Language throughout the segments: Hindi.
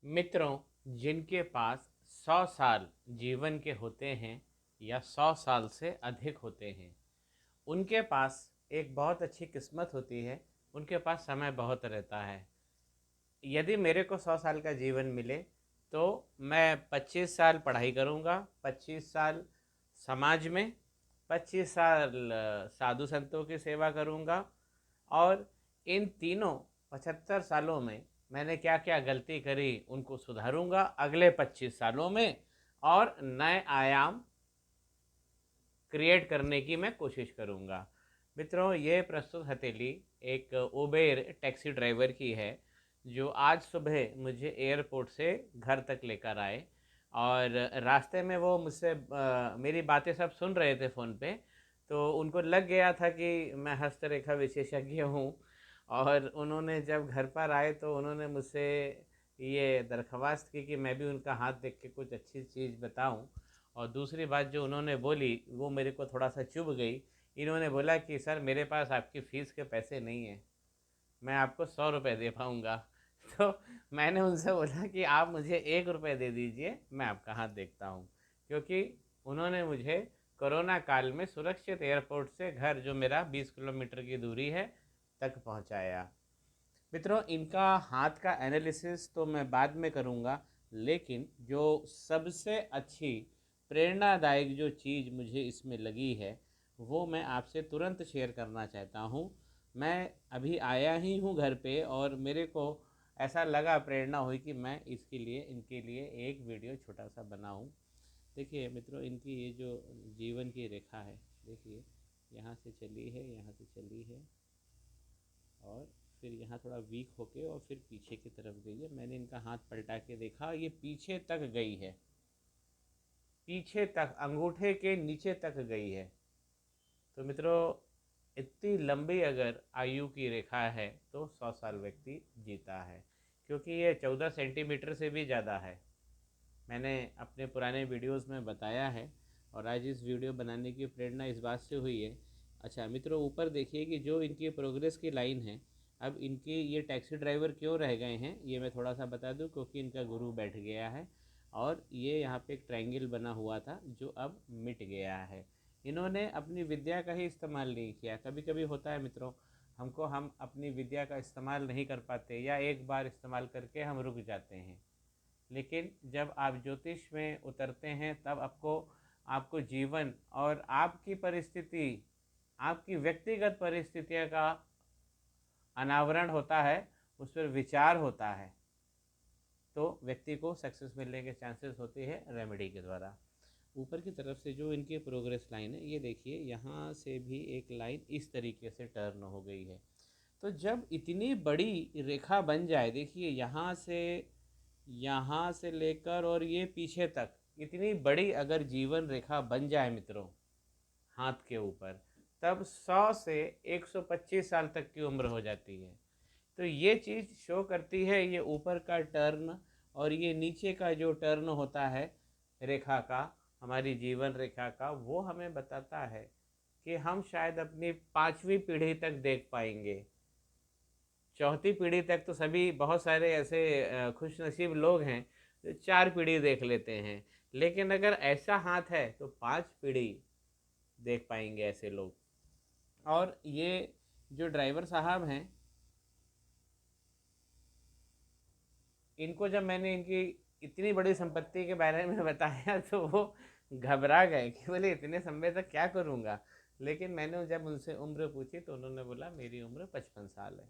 मित्रों, जिनके पास 100 साल जीवन के होते हैं या 100 साल से अधिक होते हैं, उनके पास एक बहुत अच्छी किस्मत होती है। उनके पास समय बहुत रहता है। यदि मेरे को 100 साल का जीवन मिले तो मैं 25 साल पढ़ाई करूँगा, 25 साल समाज में, 25 साल साधु संतों की सेवा करूँगा। और इन तीनों 75 सालों में मैंने क्या क्या गलती करी उनको सुधारूंगा अगले 25 सालों में, और नए आयाम क्रिएट करने की मैं कोशिश करूंगा। मित्रों, ये प्रस्तुत हथेली एक उबेर टैक्सी ड्राइवर की है, जो आज सुबह मुझे एयरपोर्ट से घर तक लेकर आए। और रास्ते में वो मुझसे मेरी बातें सब सुन रहे थे फ़ोन पे। तो उनको लग गया था कि मैं हस्तरेखा विशेषज्ञ हूँ। और उन्होंने जब घर पर आए तो उन्होंने मुझसे ये दरख्वास्त की कि मैं भी उनका हाथ देख के कुछ अच्छी चीज़ बताऊं। और दूसरी बात जो उन्होंने बोली वो मेरे को थोड़ा सा चुभ गई। इन्होंने बोला कि सर, मेरे पास आपकी फ़ीस के पैसे नहीं हैं, मैं आपको 100 रुपये दे पाऊँगा। तो मैंने उनसे बोला कि आप मुझे 1 रुपये दे दीजिए, मैं आपका हाथ देखता हूँ। क्योंकि उन्होंने मुझे कोरोना काल में सुरक्षित एयरपोर्ट से घर, जो मेरा 20 किलोमीटर की दूरी है, तक पहुँचाया। मित्रों, इनका हाथ का एनालिसिस तो मैं बाद में करूँगा, लेकिन जो सबसे अच्छी प्रेरणादायक जो चीज़ मुझे इसमें लगी है वो मैं आपसे तुरंत शेयर करना चाहता हूँ। मैं अभी आया ही हूँ घर पे और मेरे को ऐसा लगा, प्रेरणा हुई कि मैं इनके लिए एक वीडियो छोटा सा बनाऊँ। देखिए मित्रों, इनकी ये जो जीवन की रेखा है, देखिए, यहाँ से चली है, यहाँ से चली है, और फिर यहाँ थोड़ा वीक होके और फिर पीछे की तरफ गई है। मैंने इनका हाथ पलटा के देखा, ये पीछे तक गई है, पीछे तक, अंगूठे के नीचे तक गई है। तो मित्रों, इतनी लंबी अगर आयु की रेखा है तो 100 साल व्यक्ति जीता है, क्योंकि ये 14 सेंटीमीटर से भी ज़्यादा है। मैंने अपने पुराने वीडियोस में बताया है, और आज इस वीडियो बनाने की प्रेरणा इस बात से हुई है। अच्छा मित्रों, ऊपर देखिए कि जो इनकी प्रोग्रेस की लाइन है, अब इनके ये टैक्सी ड्राइवर क्यों रह गए हैं ये मैं थोड़ा सा बता दूं, क्योंकि इनका गुरु बैठ गया है। और ये यहाँ पे एक ट्रायंगल बना हुआ था जो अब मिट गया है। इन्होंने अपनी विद्या का ही इस्तेमाल नहीं किया। कभी कभी होता है मित्रों, हम अपनी विद्या का इस्तेमाल नहीं कर पाते, या एक बार इस्तेमाल करके हम रुक जाते हैं। लेकिन जब आप ज्योतिष में उतरते हैं तब आपको आपको जीवन और आपकी परिस्थिति, आपकी व्यक्तिगत परिस्थितियों का अनावरण होता है, उस पर विचार होता है, तो व्यक्ति को सक्सेस मिलने के चांसेस होते हैं रेमेडी के द्वारा। ऊपर की तरफ से जो इनकी प्रोग्रेस लाइन है, ये देखिए, यहाँ से भी एक लाइन इस तरीके से टर्न हो गई है। तो जब इतनी बड़ी रेखा बन जाए, देखिए यहाँ से लेकर और ये पीछे तक, इतनी बड़ी अगर जीवन रेखा बन जाए मित्रों हाथ के ऊपर, तब 100 से 125 साल तक की उम्र हो जाती है। तो ये चीज़ शो करती है, ये ऊपर का टर्न और ये नीचे का जो टर्न होता है रेखा का, हमारी जीवन रेखा का, वो हमें बताता है कि हम शायद अपनी 5वीं पीढ़ी तक देख पाएंगे। चौथी पीढ़ी तक तो सभी, बहुत सारे ऐसे खुशनसीब लोग हैं जो 4 पीढ़ी देख लेते हैं। लेकिन अगर ऐसा हाथ है तो 5 पीढ़ी देख पाएंगे ऐसे लोग। और ये जो ड्राइवर साहब हैं, इनको जब मैंने इनकी इतनी बड़ी संपत्ति के बारे में बताया तो वो घबरा गए कि बोले इतने समय तक क्या करूँगा। लेकिन मैंने जब उनसे उम्र पूछी तो उन्होंने बोला मेरी उम्र 55 साल है।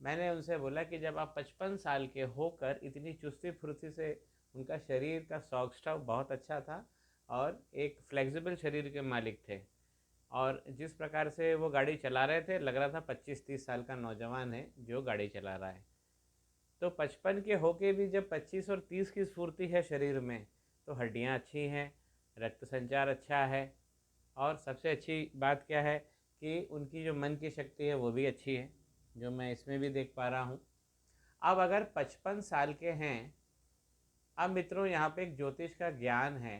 मैंने उनसे बोला कि जब आप 55 साल के होकर इतनी चुस्ती फुर्ती से, उनका शरीर का सौष्ठव बहुत अच्छा था और एक फ्लेक्सिबल शरीर के मालिक थे, और जिस प्रकार से वो गाड़ी चला रहे थे लग रहा था 25-30 साल का नौजवान है जो गाड़ी चला रहा है। तो 55 के होके भी जब 25 और 30 की स्फूर्ति है शरीर में, तो हड्डियाँ अच्छी हैं, रक्त संचार अच्छा है, और सबसे अच्छी बात क्या है कि उनकी जो मन की शक्ति है वो भी अच्छी है, जो मैं इसमें भी देख पा रहा हूँ। अब अगर 55 साल के हैं, अब मित्रों यहाँ पे एक ज्योतिष का ज्ञान है।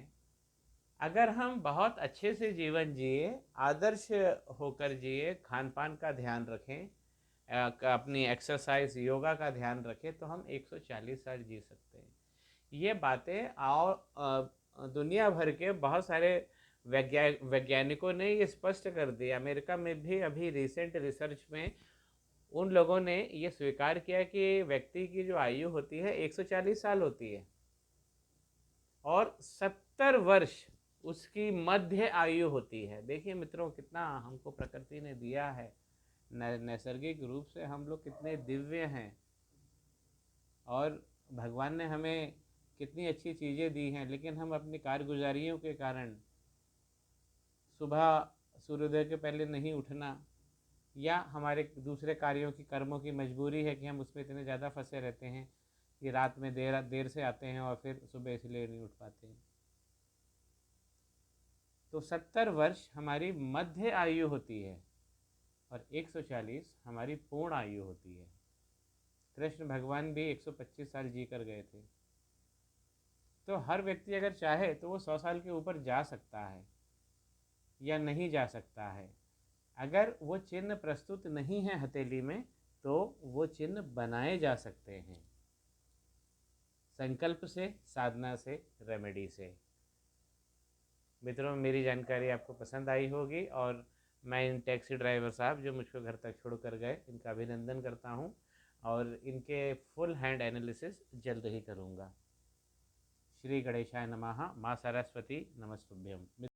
अगर हम बहुत अच्छे से जीवन जिए, आदर्श होकर जिए, खान पान का ध्यान रखें, अपनी एक्सरसाइज योगा का ध्यान रखें तो हम 140 साल जी सकते हैं। ये बातें और दुनिया भर के बहुत सारे वैज्ञानिकों ने ये स्पष्ट कर दिया। अमेरिका में भी अभी रिसेंट रिसर्च में उन लोगों ने ये स्वीकार किया कि व्यक्ति की जो आयु होती है 140 साल होती है और 70 वर्ष उसकी मध्य आयु होती है। देखिए मित्रों, कितना हमको प्रकृति ने दिया है, नैसर्गिक रूप से हम लोग कितने दिव्य हैं और भगवान ने हमें कितनी अच्छी चीज़ें दी हैं, लेकिन हम अपनी कारगुजारियों के कारण सुबह सूर्योदय के पहले नहीं उठना, या हमारे दूसरे कार्यों की कर्मों की मजबूरी है कि हम उसमें इतने ज़्यादा फंसे रहते हैं कि रात में देर देर से आते हैं और फिर सुबह इसलिए नहीं उठ पाते हैं। तो 70 वर्ष हमारी मध्य आयु होती है और 140 हमारी पूर्ण आयु होती है। कृष्ण भगवान भी 125 साल जी कर गए थे। तो हर व्यक्ति अगर चाहे तो वो 100 साल के ऊपर जा सकता है या नहीं जा सकता है। अगर वो चिन्ह प्रस्तुत नहीं है हथेली में तो वो चिन्ह बनाए जा सकते हैं, संकल्प से, साधना से, रेमेडी से। मित्रों, मेरी जानकारी आपको पसंद आई होगी और मैं इन टैक्सी ड्राइवर साहब जो मुझको घर तक छोड़ कर गए, इनका अभिनंदन करता हूँ और इनके फुल हैंड एनालिसिस जल्द ही करूँगा। श्री गणेशाय नमः। माँ सरस्वती नमस्तुभ्यम।